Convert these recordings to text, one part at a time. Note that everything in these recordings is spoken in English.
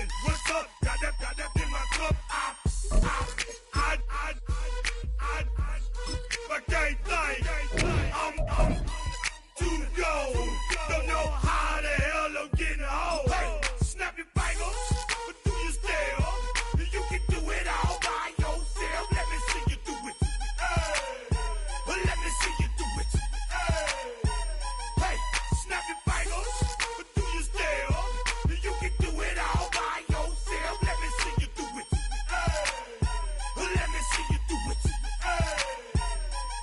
Ravens. What's up? Got that in my cup. My gang thing. I'm too go. Don't know how the hell I'm getting home. Hey, snap your fingers, but do you still? You can do it all by yourself. Let me see you do it. Hey, let me see you do it. Hey, snap your fingers, but do you still? You can do it all by yourself. Let me see you do it. Let me see you do it.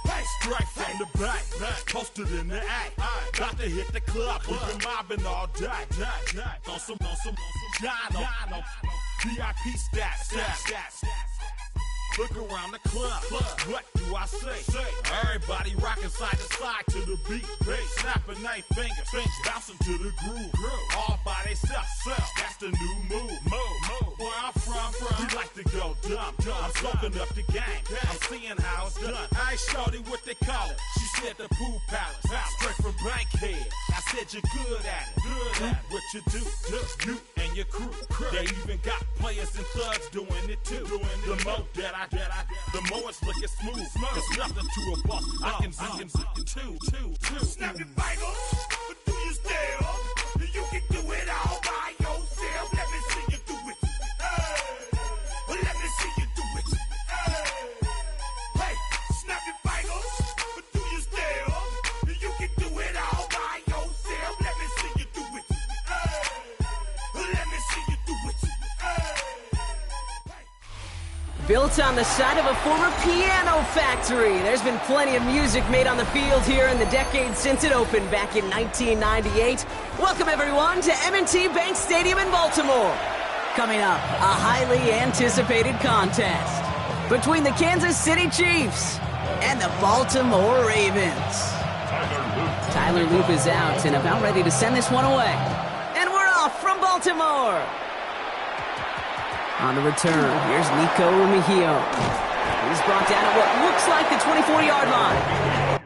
Hey, straight from the back, posted in the act. Got to hit the club, we've been mobbing all day. On some Jono, VIP stats. Look around the club, what do I say? Everybody rocking side to side to the beat. Snapping their fingers, bouncing to the groove. All by themselves, that's the new move. Where I'm from, we like to go dumb. I'm soaking up the game, I'm seeing how it's done. I ain't shorty what they call it, she said the pool palace. Straight from Bankhead, I said you're good at it. Do what you do, you and your crew. They even got players and thugs doing it too. The more that the more it's looking smooth. There's nothing to a boss. I can two. snap your fingers, but do you still? You can do it all by yourself. Let me see you do it. Let me see you do it. Hey, snap your fingers, but do you still? You can do it all by yourself. Let me see you do it. Let me see you do it. Built on the site of a former piano factory, there's been plenty of music made on the field here in the decade since it opened back in 1998. Welcome everyone to M&T Bank Stadium in Baltimore. Coming up, a highly anticipated contest between the Kansas City Chiefs and the Baltimore Ravens. Tyler Loop is out and about ready to send this one away. And we're off from Baltimore. On the return, here's Nico Mejio. He's brought down at what looks like the 24-yard line.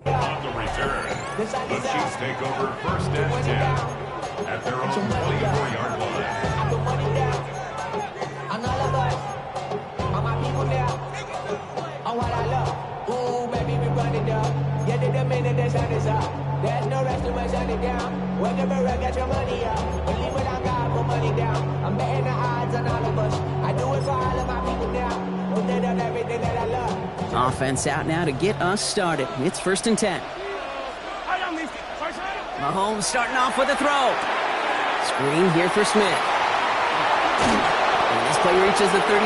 On the return, the Chiefs take over first and 10 at their own 24-yard line. And all of us, all my people now, on what I love. Ooh, baby, we run it down. Get it the minute the sun is up. There's no rest to my shut it down. Work it for get your money up. Believe it on God, put money down. I'm betting the odds on all of us. I do it for all of my people now. Who did on everything that I love. Offense out now to get us started. It's 1st and 10. Mahomes starting off with a throw. Screen here for Smith. And this play reaches the 35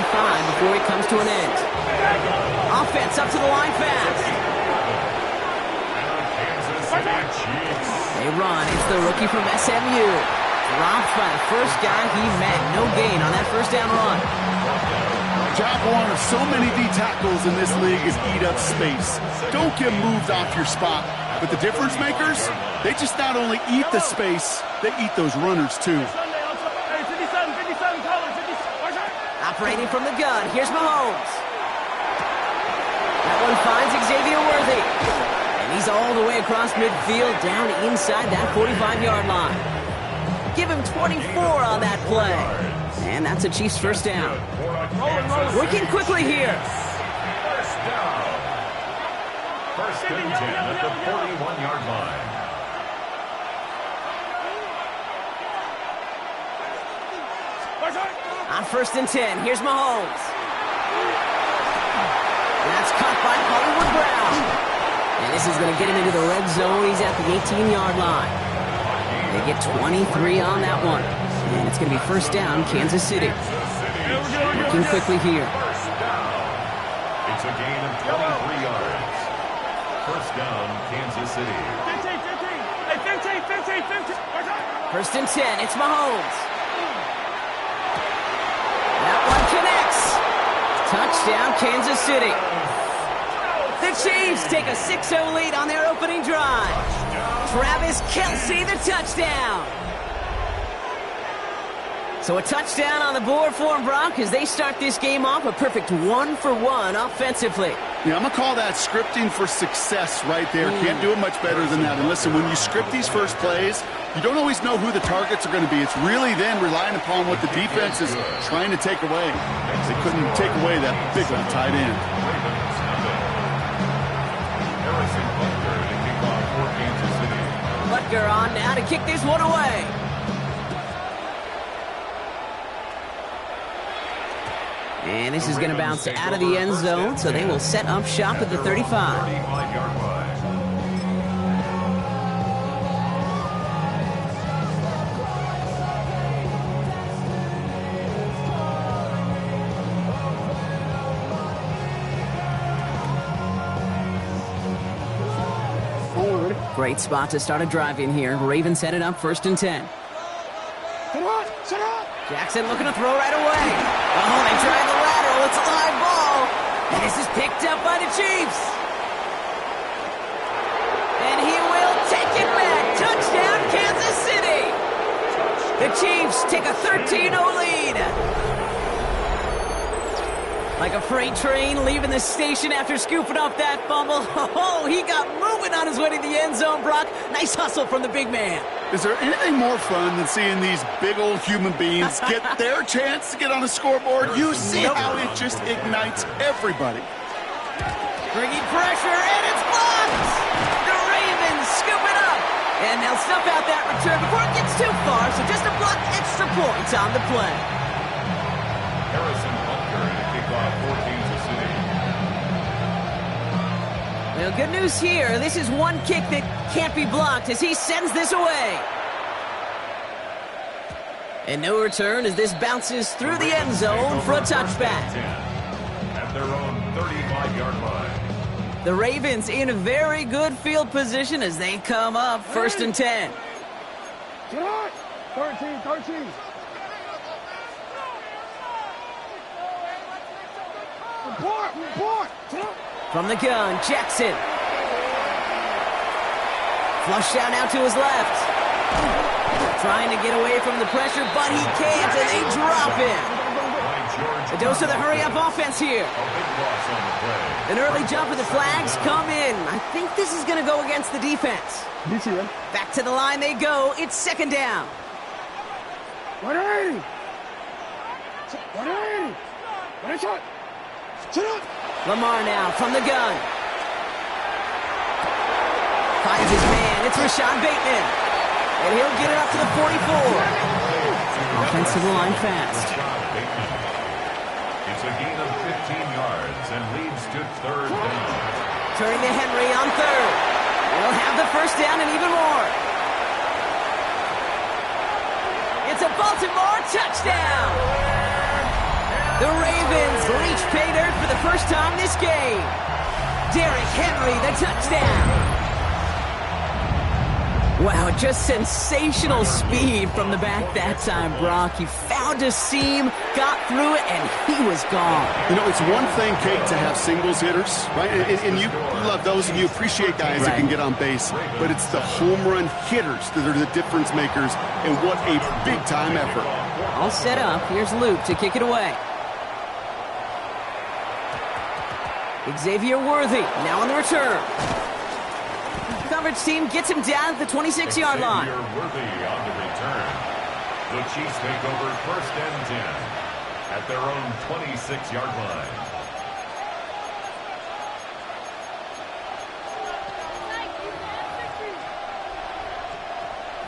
before it comes to an end. Offense up to the line fast. They run. It's the rookie from SMU. Dropped by the first guy he met. No gain on that first down run. Job one of so many D tackles in this league is eat up space. Don't get moved off your spot. But the difference makers, they just not only eat the space, they eat those runners too. Operating from the gun, here's Mahomes. That one finds Xavier Worthy. And he's all the way across midfield, down inside that 45-yard line. Give him 24 on that play. And that's a Chiefs first down. Working quickly here. First and 10 at the 41-yard line. On first and 10, here's Mahomes. That's caught by Hollywood Brown. And this is going to get him into the red zone. He's at the 18-yard line. They get 23 on that one. And it's going to be first down, Kansas City. Working quickly here. It's a gain of 23 yards. First down, Kansas City. 15. First and 10, it's Mahomes. That one connects. Touchdown, Kansas City. The Chiefs take a 6-0 lead on their opening drive. Travis Kelce, the touchdown. So a touchdown on the board for them, Brock, as they start this game off a perfect 1-for-1 offensively. Yeah, I'm going to call that scripting for success right there. Can't do it much better than that. And listen, when you script these first plays, you don't always know who the targets are going to be. It's really then relying upon what the defense is trying to take away. They couldn't take away that big one tight end. Harrison Butker to kick off for Kansas City. Butker on now to kick this one away. And this is going to bounce out of the end zone, so they will set up shop at the 35. 35-yard line. Great spot to start a drive in here. Ravens set it up first and 10. Jackson looking to throw right away. Oh, they drive the lateral. It's a live ball. And this is picked up by the Chiefs. And he will take it back. Touchdown, Kansas City. The Chiefs take a 13-0 lead. Like a freight train leaving the station after scooping up that fumble. Oh, he got moving on his way to the end zone, Brock. Nice hustle from the big man. Is there anything more fun than seeing these big old human beings get their chance to get on a scoreboard? You see how it just ignites everybody. Bringing pressure, and it's blocked! The Ravens scoop it up. And they'll snuff out that return before it gets too far, so just a blocked extra point on the play. Harrison Butker to kick off for Kansas City. Well, good news here. This is one kick that can't be blocked as he sends this away. And no return as this bounces through the end zone for a touchback. At their own 35-yard line. The Ravens in a very good field position as they come up first and 10. 13. Report. From the gun, Jackson. Flushed out now to his left. Trying to get away from the pressure, but he can't, and they drop him. A dose of the hurry-up offense here. An early jump of the flags come in. I think this is going to go against the defense. Back to the line they go. It's second down. 180. Lamar now from the gun. Finds his man. It's Rashad Bateman. And he'll get it up to the 44. Offensive line fast. It's a gain of 15 yards and leads to third down. Turning to Henry on third. They'll have the first down and even more. It's a Baltimore touchdown. The Ravens reach pay dirt for the first time this game. Derrick Henry, the touchdown. Wow, just sensational speed from the back that time, Brock. He found a seam, got through it, and he was gone. You know, it's one thing, Kate, to have singles hitters, right? And you love those, and you appreciate guys that can get on base. But it's the home run hitters that are the difference makers, and what a big-time effort. All set up. Here's Luke to kick it away. Xavier Worthy now on the return. Coverage team gets him down at the 26-yard line. Xavier Worthy on the return. The Chiefs take over 1st and 10 at their own 26-yard line.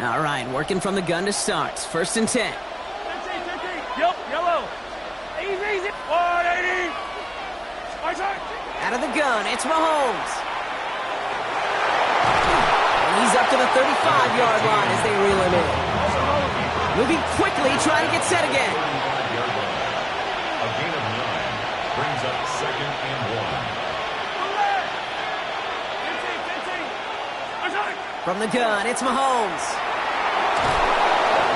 All right, working from the gun to start. 1st and 10. Yep, yellow. Easy. 180. Out of the gun, it's Mahomes. He's up to the 35-yard line as they reel him in. Moving quickly, trying to get set again. A gain of 9 brings up 2nd and 1. From the gun, it's Mahomes.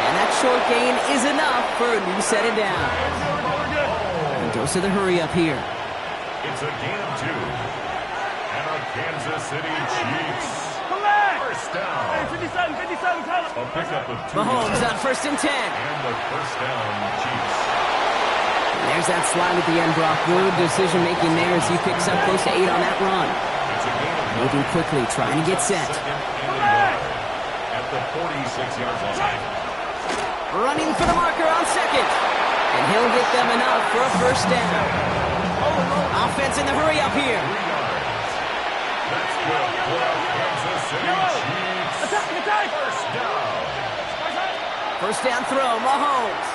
And that short gain is enough for a new set it down. He goes to the hurry up here. It's a gain of 2. And a Kansas City Chiefs. First down. Hey, 57, tell him. A pickup of 2. Mahomes on 1st and 10. And the first down, Chiefs. There's that slide at the end, Brock. Good decision-making there as he picks up close to 8 on that run. It's a gain of 1. Moving quickly, trying to get set. 2nd and 1 at the 46-yard line. Running for the marker on 2nd. And he'll get them enough for a first down. Offense in the hurry up here. 3 yards. That's good for Kansas City Chiefs. Attack. First down. First down throw, Mahomes.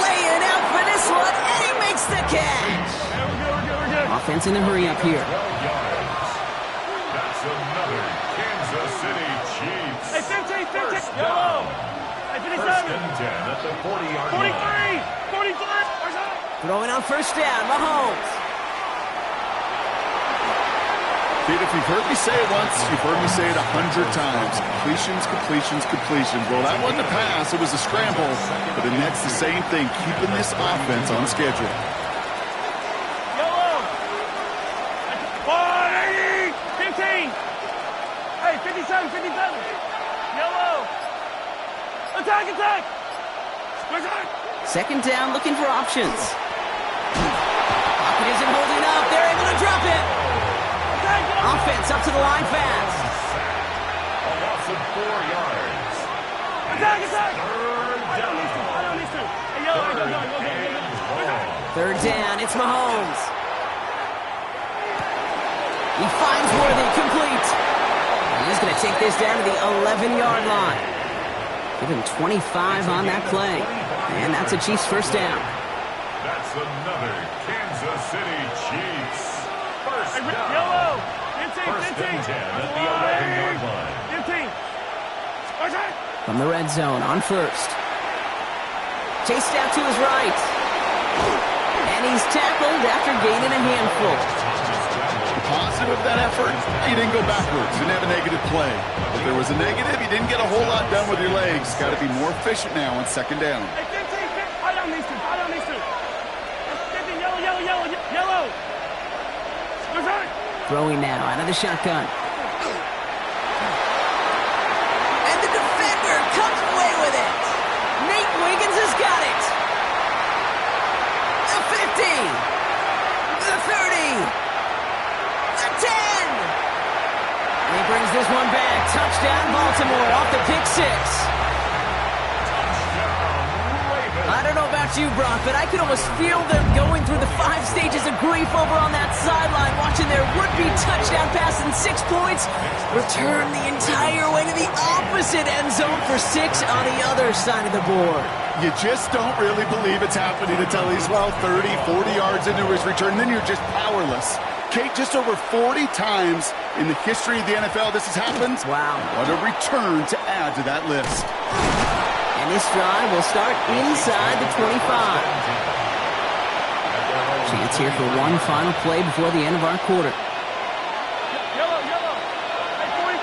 Laying out for this one, and he makes the catch. We're good. Offense in the hurry up here. 12 yards. That's another Kansas City Chiefs. Hey, 15. First Yellow. down. Hey, 57. First and 10 at the 40-yard line. 43. Throwing on first down, Mahomes. Dude, if you've heard me say it once, you've heard me say it 100 times. Completions. Well, that wasn't a pass. It was a scramble. But the Nets, the same thing, keeping this offense on schedule. Yellow. 180. 15. Hey, 57. Yellow. Attack. Second down, looking for options. Pocket isn't holding up. They're able to drop it. Offense up to the line fast. A loss of 4 yards. Attack. Third down. I don't need to. Hey, go. Third down, it's Mahomes. He finds Worthy, complete. And he's going to take this down to the 11-yard line. Give him 25 on that play. And that's a Chiefs first down. That's another Kansas City Chiefs. First Hey, down. yellow. 15. First and 10 at the 11-yard line. 15. From the red zone on first. Chased out to his right. And he's tackled after gaining a handful. The positive of that effort, you didn't go backwards. You didn't have a negative play. If there was a negative, you didn't get a whole lot done with your legs. Got to be more efficient now on second down. Hey, 15. I don't need to. 15. Yellow. Throwing now out of the shotgun. And the defender comes away with it. Nate Wiggins has got it. The 50. The 30. The 10. And he brings this one back. Touchdown Baltimore off the pick six. I don't know about you, Brock, but I could almost feel them going through the 5 stages of grief over on that sideline, watching their would-be touchdown pass in 6 points return the entire way to the opposite end zone for 6 on the other side of the board. You just don't really believe it's happening until he's, 30, 40 yards into his return. Then you're just powerless. Kate, just over 40 times in the history of the NFL this has happened. Wow. What a return to add to that list. And this drive will start inside the 25. Chance here for one final play before the end of our quarter. Yellow. Hey, 40.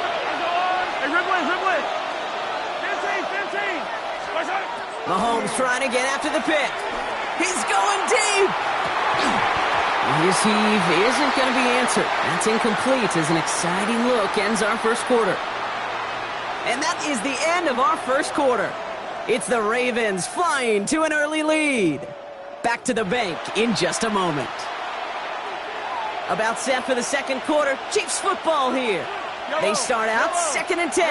going. 15. Watch out. Mahomes trying to get after the pick. He's going deep. His heave isn't going to be answered. That's incomplete as an exciting look ends our first quarter. And that is the end of our first quarter. It's the Ravens flying to an early lead. Back to the bank in just a moment. About set for the second quarter. Chiefs football here. They start out 2nd and 10.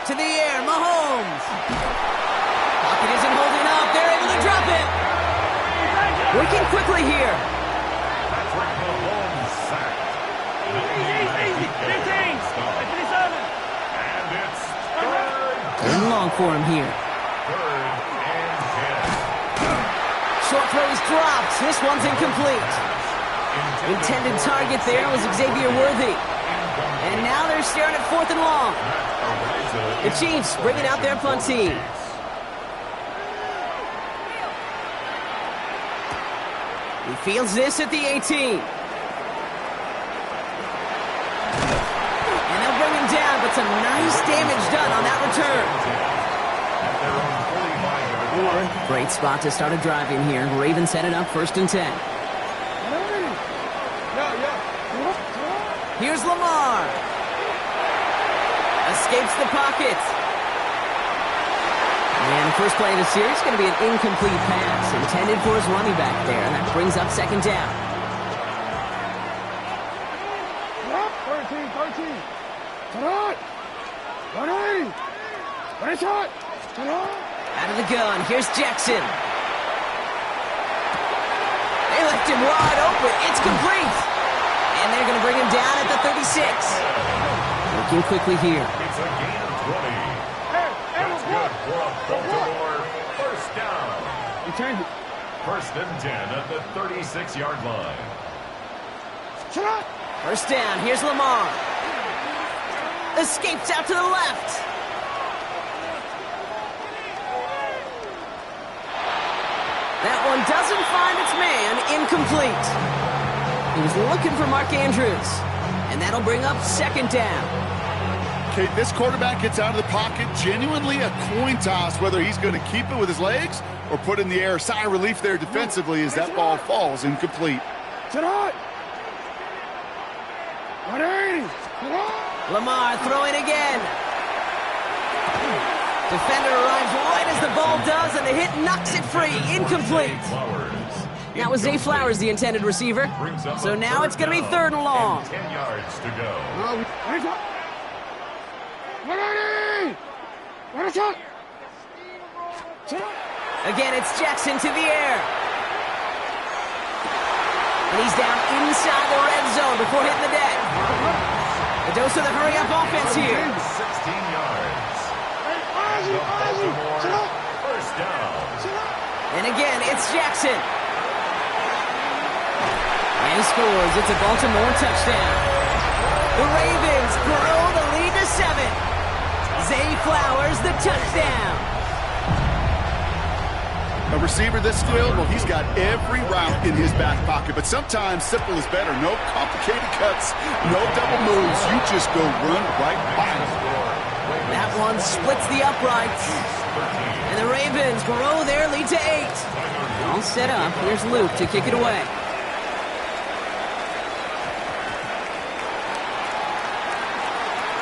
To the air, Mahomes. Pocket isn't holding up. They're able to drop it. Working quickly here. Patrick Mahomes sacked. Easy. 15. 57. And it's third Third and long for him here. and 10. Short throws dropped. This one's incomplete. Intended target there was Xavier Worthy. And now they're staring at 4th and long. The Chiefs bringing out their punt team. He fields this at the 18. And they'll bring him down, but some nice damage done on that return. Great spot to start a drive in here. Ravens headed up 1st and 10. Here's Lamar. Escapes the pocket. And the first play of the series is going to be an incomplete pass intended for his running back there. And that brings up 2nd down. 13. Turn on. 180. Nice shot. Turn on. Out of the gun. Here's Jackson. They left him wide open. It's complete. And they're going to bring him down at the 36. Working quickly here. It's a gain of 20. That's good for a Baltimore first down. You change it. 1st and 10 at the 36-yard line. Shot. First down. Here's Lamar. Escapes out to the left. That one doesn't find its man. Incomplete. He was looking for Mark Andrews. And that'll bring up 2nd down. Okay, this quarterback gets out of the pocket, genuinely a coin toss, whether he's going to keep it with his legs or put it in the air. Sigh of relief there defensively as that ball falls incomplete. Turn on. 180. Lamar throwing again. Defender arrives right as the ball does, and the hit knocks it free. Incomplete. That was Zay Flowers, the intended receiver. So now it's going to be 3rd and long. 10 yards to go. 180. What a shot. Again, it's Jackson to the air. And he's down inside the red zone before hitting the deck. The dose of the hurry-up offense here. 16 yards. Baltimore first down. And again, it's Jackson. And he scores. It's a Baltimore touchdown. The Ravens grow the lead to 7. Zay Flowers, the touchdown. A receiver this skilled, well, he's got every route in his back pocket, but sometimes simple is better. No complicated cuts, no double moves. You just go run right by him. That one splits the uprights. And the Ravens grow their lead to 8. All set up. Here's Luke to kick it away.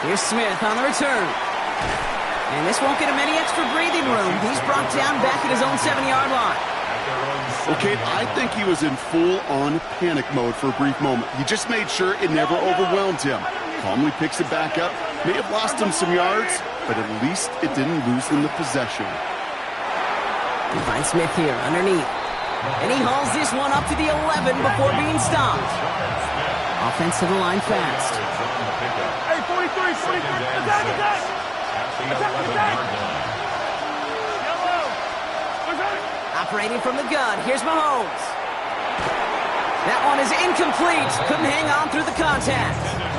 Here's Smith on the return. And this won't get him any extra breathing room. He's brought down back at his own 7-yard line. Okay, I think he was in full-on panic mode for a brief moment. He just made sure it never overwhelmed him. Calmly picks it back up. May have lost him some yards, but at least it didn't lose him the possession. He finds Smith here underneath. And he hauls this one up to the 11 before being stopped. Offense to the line fast. Hey, 43. Attack. Operating from the gun, here's Mahomes. That one is incomplete. Couldn't hang on through the contact.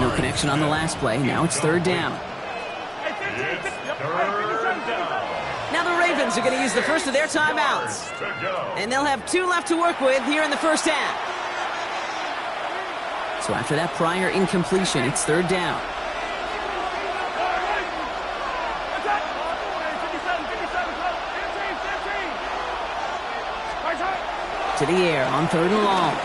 No connection on the last play. Now it's third down. Now the Ravens are going to use the first of their timeouts. And they'll have 2 left to work with here in the first half. So after that prior incompletion, it's third down. To the air on third and long.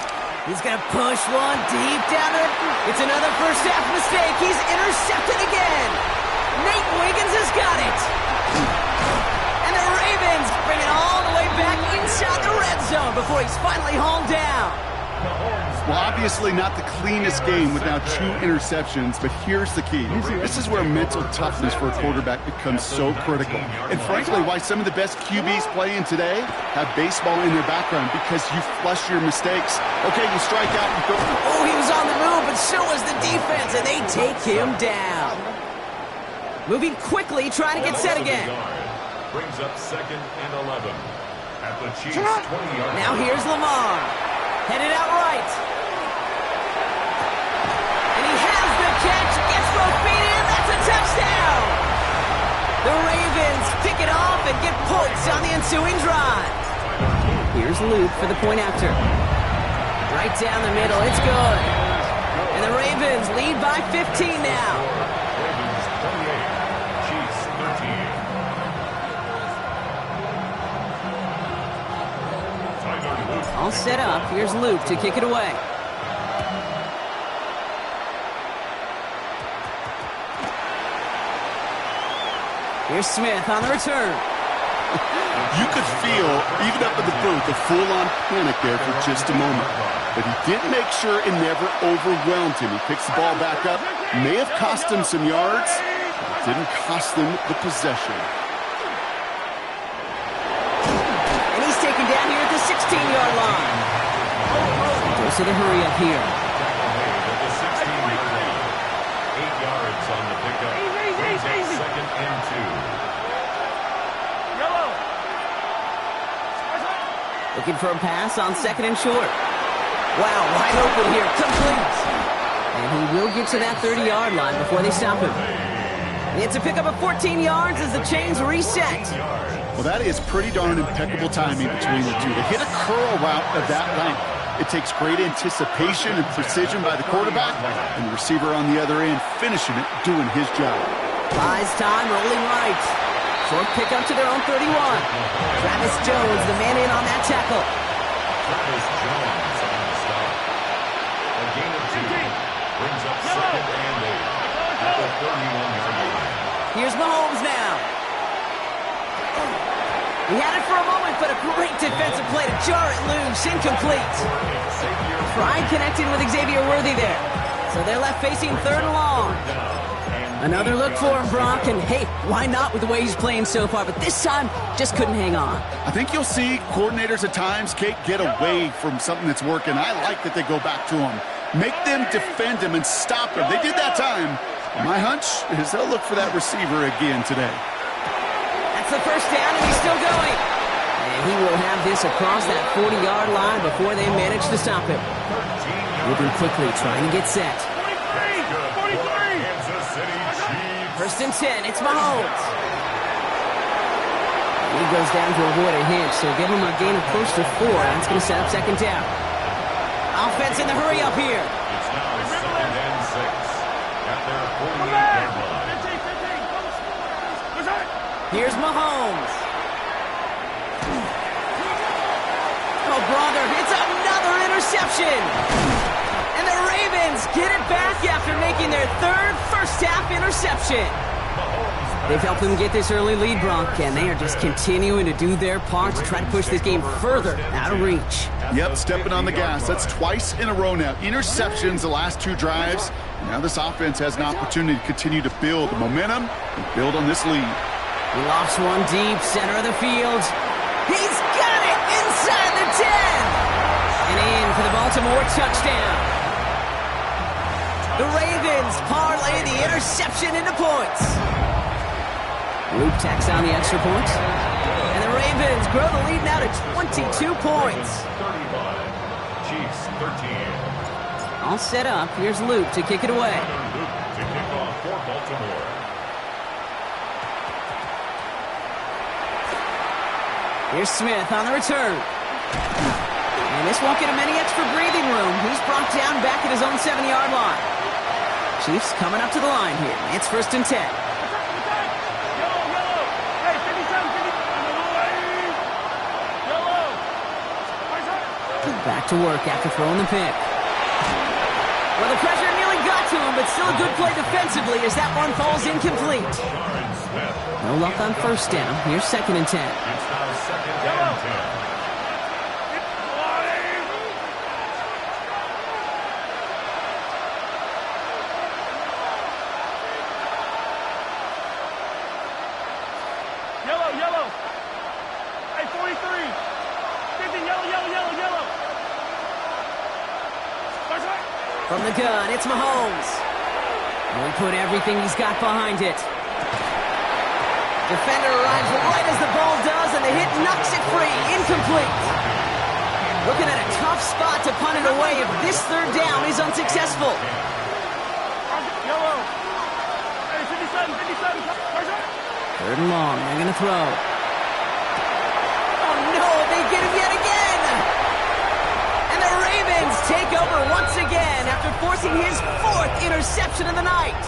He's going to push one deep down the... It's another first half mistake. He's intercepted again. Nate Wiggins has got it. And the Ravens bring it all the way back inside the red zone before he's finally hauled down. Well, obviously not the cleanest game with now 2 interceptions, but here's the key. This is where mental toughness for a quarterback becomes so critical. And frankly, why some of the best QBs playing today have baseball in their background, because you flush your mistakes. Okay, you strike out and go. Oh, he was on the move, but so was the defense, and they take him down. Moving quickly, trying to get set again. Brings up 2nd and 11 at the Chiefs' 20-yard line. Now here's Lamar. Headed out right. And he has the catch. Gets both feet in. That's a touchdown. The Ravens pick it off and get points on the ensuing drive. Here's Luke for the point after. Right down the middle. It's good. And the Ravens lead by 15 now. Ravens 28, Chiefs 13. All set up. Here's Luke to kick it away. Here's Smith on the return. You could feel, even up in the booth, a full-on panic there for just a moment. But he did make sure it never overwhelmed him. He picks the ball back up. May have cost him some yards, but didn't cost them the possession. And he's taken down here at the 16-yard line. Goes to the hurry up here. At the 16-yard line. 8 yards on the pickup. Brings up 2nd and 2. Looking for a pass on 2nd and short. Wow, wide open here, complete. And he will get to that 30-yard line before they stop him. It's a pickup of 14 yards as the chains reset. Well, that is pretty darn impeccable timing between the two. They hit a curl route of that length. It takes great anticipation and precision by the quarterback, and the receiver on the other end finishing it, doing his job. Buys time, rolling right. Short pickup to their own 31. Travis Jones, the man in on that tackle. Travis Jones on the stop. A gain of 2. Brings up 2nd and 8 at the 31-yard line. Here's Mahomes now. He had it for a moment, but a great defensive play to jar it loose. Incomplete. Tried connecting with Xavier Worthy there. So they're left facing 3rd and long. Another look for him, Brock, and hey, why not with the way he's playing so far? But this time, just couldn't hang on. I think you'll see coordinators at times, Kate, get away from something that's working. I like that they go back to him. Make them defend him and stop him. They did that time. My hunch is they'll look for that receiver again today. That's the first down, and he's still going. And he will have this across that 40-yard line before they manage to stop him. Moving quickly, trying to get set. 1st and 10, it's Mahomes. He goes down to avoid a hit, so give him a gain of close to 4. That's going to set up 2nd down. Offense in the hurry up here. It's now 2nd and 6 at their 48-yard line. Here's Mahomes. Oh, brother, it's another interception. And the Ravens get it back after making their 3rd first-half interception. They've helped them get this early lead, Brock, and they are just continuing to do their part to try to push this game further out of reach. Yep, stepping on the gas. That's twice in a row now. Interceptions the last 2 drives. Now this offense has an opportunity to continue to build momentum and build on this lead. He lofts one deep, center of the field. He's got it inside the 10. And in for the Baltimore touchdown. The Ravens parlay the interception into points. Luke tacks on the extra point. And the Ravens grow the lead now to 22 points. 35, Chiefs 13. All set up. Here's Luke to kick it away. Luke to kick off for Baltimore. Here's Smith on the return. And this won't get him any extra breathing room. He's brought down back at his own 7-yard line. Chiefs coming up to the line here. It's 1st and 10. Back to work after throwing the pick. Well, the pressure nearly got to him, but still a good play defensively as that one falls incomplete. No luck on 1st down. Here's 2nd and 10. It's now 2nd and 10. Yellow. Hey, 43. 50, yellow. From the gun, it's Mahomes. And we put everything he's got behind it. Defender arrives right as the ball does, and the hit knocks it free. Incomplete. Looking at a tough spot to punt it away if this 3rd down is unsuccessful. Yellow. Hey, 57. 3rd and long. They're going to throw. Oh, no. They get him yet again. And the Ravens take over once again after forcing his 4th interception of the night.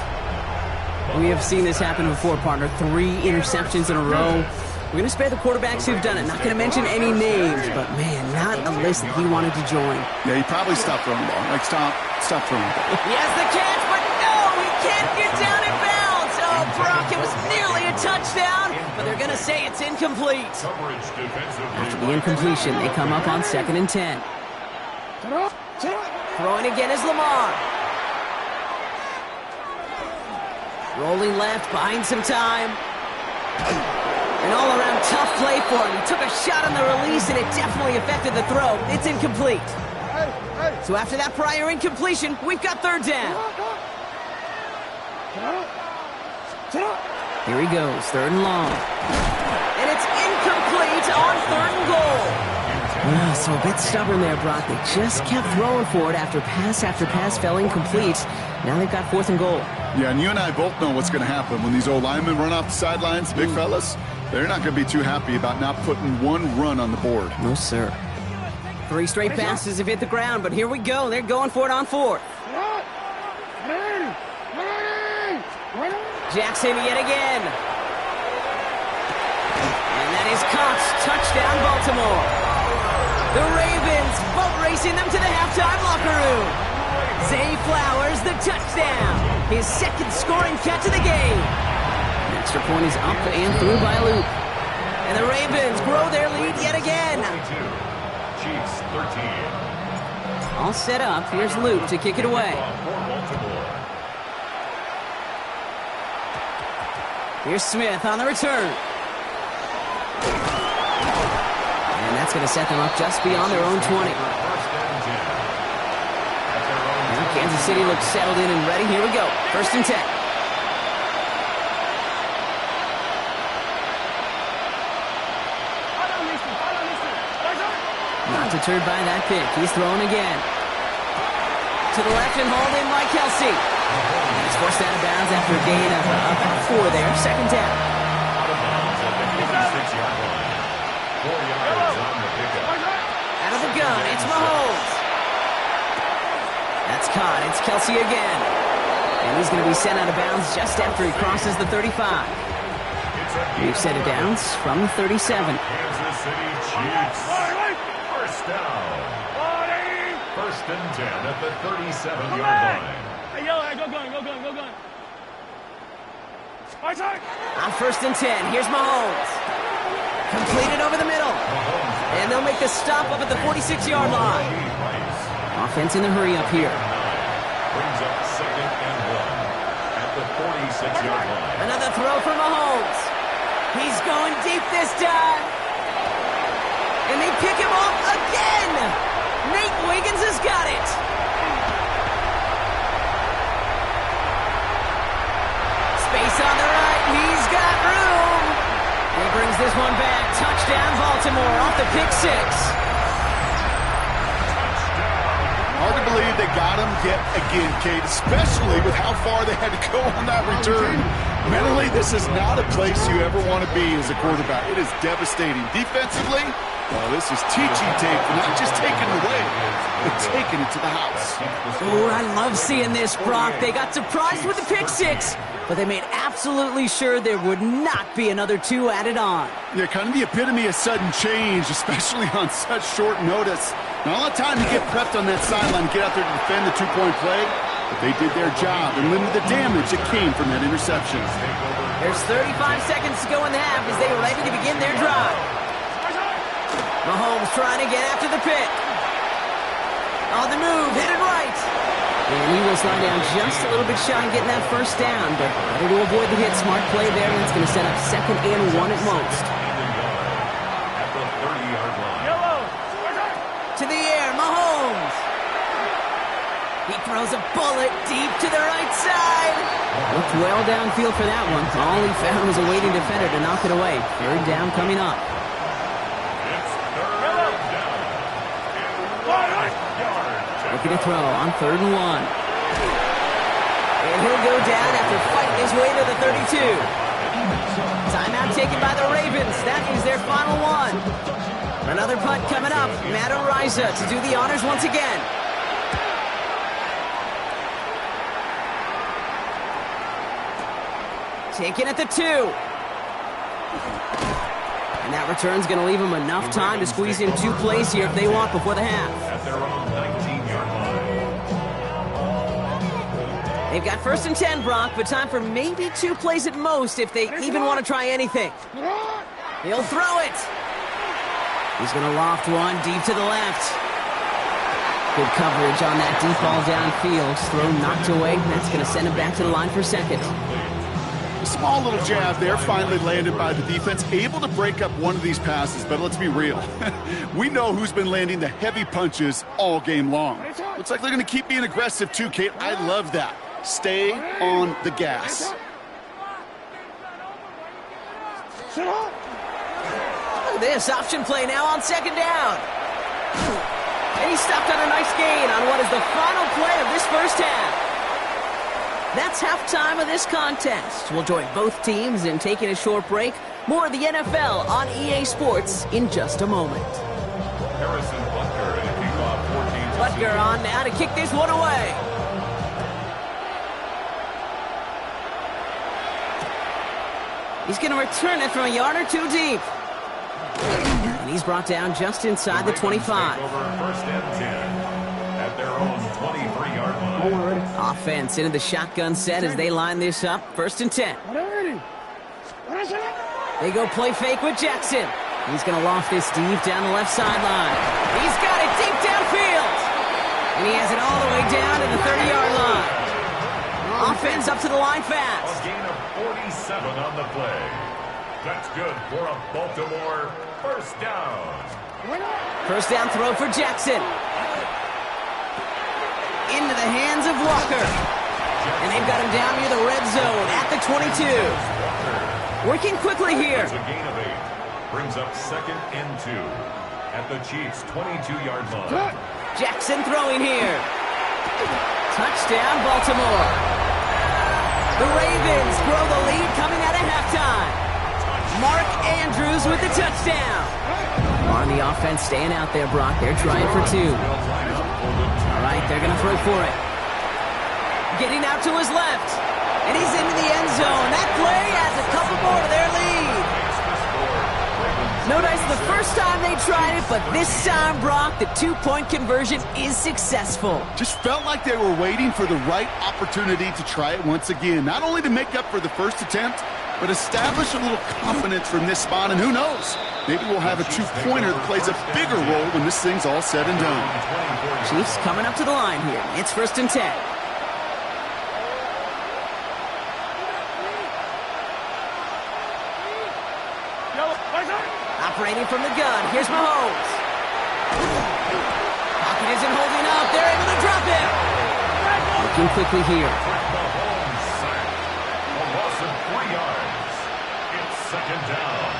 We have seen this happen before, partner. 3 interceptions in a row. We're going to spare the quarterbacks who've done it. Not going to mention any names, but, man, not a list that he wanted to join. Yeah, he probably stopped throwing the ball. Like, stop throwing the ball. He has the catch, but no, he can't get down in bounds. Oh, Brock, it was nearly a touchdown, but they're going to say it's incomplete. Coverage defensively. After the incompletion, they come up on 2nd and 10. Throwing again is Lamar. Rolling left, buying some time. An all-around tough play for him. He took a shot on the release, and it definitely affected the throw. It's incomplete. So after that prior incompletion, we've got 3rd down. Here he goes, 3rd and long. And it's incomplete on 3rd and goal. So a bit stubborn there, Brock. They just kept throwing for it after pass fell incomplete. Now they've got 4th and goal. Yeah, and you and I both know what's going to happen when these old linemen run off the sidelines, big fellas. They're not going to be too happy about not putting one run on the board. No, sir. 3 straight passes have hit the ground, but here we go. They're going for it on 4th. Jackson yet again. And that is caught. Touchdown, Baltimore. The Ravens boat racing them to the halftime locker room. Zay Flowers, the touchdown. His 2nd scoring catch of the game. An extra point is up and through by Luke. And the Ravens grow their lead yet again. 22. Chiefs 13. All set up. Here's Luke to kick it away. For Baltimore. Here's Smith on the return. And that's going to set them up just beyond their own 20. 1st and 10. Now Kansas City looks settled in and ready. Here we go. 1st and 10. Not deterred by that pick. He's throwing again. To the left and hauled in by Kelsey. And he's forced out of bounds after a gain of 4 there. 2nd down. Out of bounds at the 56-yard line. 4 yards on the pickup. Out of the gun, it's Mahomes. That's caught. It's Kelsey again. And he's going to be sent out of bounds just after he crosses the 35. We've set it downs from the 37. Kansas City Chiefs. 1st down. 1st and 10 at the 37-yard line. Hey, yellow, go gun. On 1st and 10, here's Mahomes. Completed over the middle. And they'll make the stop up at the 46-yard line. Offense in the hurry up here. Brings up 2nd and 1 at the 46-yard line. Another throw for Mahomes. He's going deep this time. And they pick him off again. Nate Wiggins has got it. Space on the right. He's got room. And he brings this one back. Touchdown, Baltimore off the pick 6. Hard to believe they got him yet again, Kate, especially with how far they had to go on that return. Mentally, this is not a place you ever want to be as a quarterback. It is devastating. Defensively, well, this is teaching tape for not just taking it away, but taking it to the house. Ooh, I love seeing this, Brock. They got surprised with the pick six, but they made absolutely sure there would not be another 2 added on. Yeah, kind of the epitome of sudden change, especially on such short notice. Not a lot of time to get prepped on that sideline and get out there to defend the two-point play, but they did their job and limited the damage that came from that interception. There's 35 seconds to go in the half as they are ready to begin their drive. Mahomes trying to get after the pick. On the move, headed right. And Eagles line down just a little bit shy of getting that first down, but better to avoid the hit. Smart play there, and it's going to set up 2nd and 1 at most. At the 30-yard line. To the air, Mahomes. He throws a bullet deep to the right side. Looked well downfield for that one. All he found was a waiting defender to knock it away. 3rd down coming up. It's 3rd down. Looking to throw on 3rd and 1. And he'll go down after fighting his way to the 32. Timeout taken by the Ravens. That is their final one. Another punt coming up. Matt Araiza to do the honors once again. Taken at the 2. And that return's going to leave them enough time to squeeze in 2 plays here if they want before the half. At their own 19-yard line. They've got 1st and 10, Brock, but time for maybe 2 plays at most if they even want to try anything. He'll throw it. He's going to loft one deep to the left. Good coverage on that deep ball downfield. Throw knocked away. That's going to send him back to the line for 2nd. A small little jab there, finally landed by the defense, able to break up one of these passes, but let's be real. We know who's been landing the heavy punches all game long. Looks like they're going to keep being aggressive too, Kate. I love that. Stay on the gas. Look at this option play now on 2nd down. And he stopped on a nice gain on what is the final play of this first half. That's halftime of this contest. We'll join both teams in taking a short break. More of the NFL on EA Sports in just a moment. Harrison Butker and a kickoff 14. Butker on now to kick this one away. He's going to return it from a yard or 2 deep. And he's brought down just inside the 25. Over 1st and 10 at their own 23-yard line. Offense into the shotgun set as they line this up. 1st and 10. They go play fake with Jackson. He's going to loft this deep down the left sideline. He's got it deep downfield. And he has it all the way down to the 30-yard line. Offense up to the line fast. A gain of 47 on the play. That's good for a Baltimore 1st down. 1st down throw for Jackson. Into the hands of Walker. And they've got him down near the red zone at the 22. Working quickly here. That's a gain of 8. Brings up 2nd and 2 at the Chiefs' 22-yard line. Jackson throwing here. Touchdown, Baltimore. The Ravens grow the lead coming out of halftime. Mark Andrews with the touchdown. On the offense, staying out there, Brock. They're trying for 2. All right, they're going to throw for it. Getting out to his left. And he's into the end zone. That play adds a couple more to their lead. Notice the first time they tried it, but this time, Brock, the 2-point conversion is successful. Just felt like they were waiting for the right opportunity to try it once again. Not only to make up for the first attempt, but establish a little confidence from this spot. And who knows, maybe we'll have a 2-pointer that plays a bigger role when this thing's all said and done. Chiefs coming up to the line here. It's 1st and 10. Operating from the gun. Here's Mahomes. Pocket isn't holding up. They're able to drop it. Looking quickly here. Mahomes sacked. A loss of 3 yards. It's 2nd down.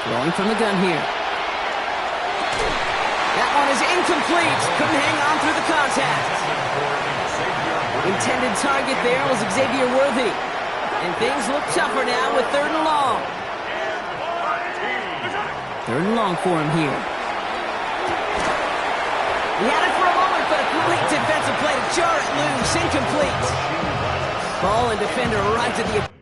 Throwing from the gun here. That one is incomplete. Couldn't hang on through the contact. Intended target there was Xavier Worthy. And things look tougher now with 3rd and long. 3rd and long for him here. He had it for a moment, but a great defensive play to jar it loose. Incomplete. Ball and defender right to the...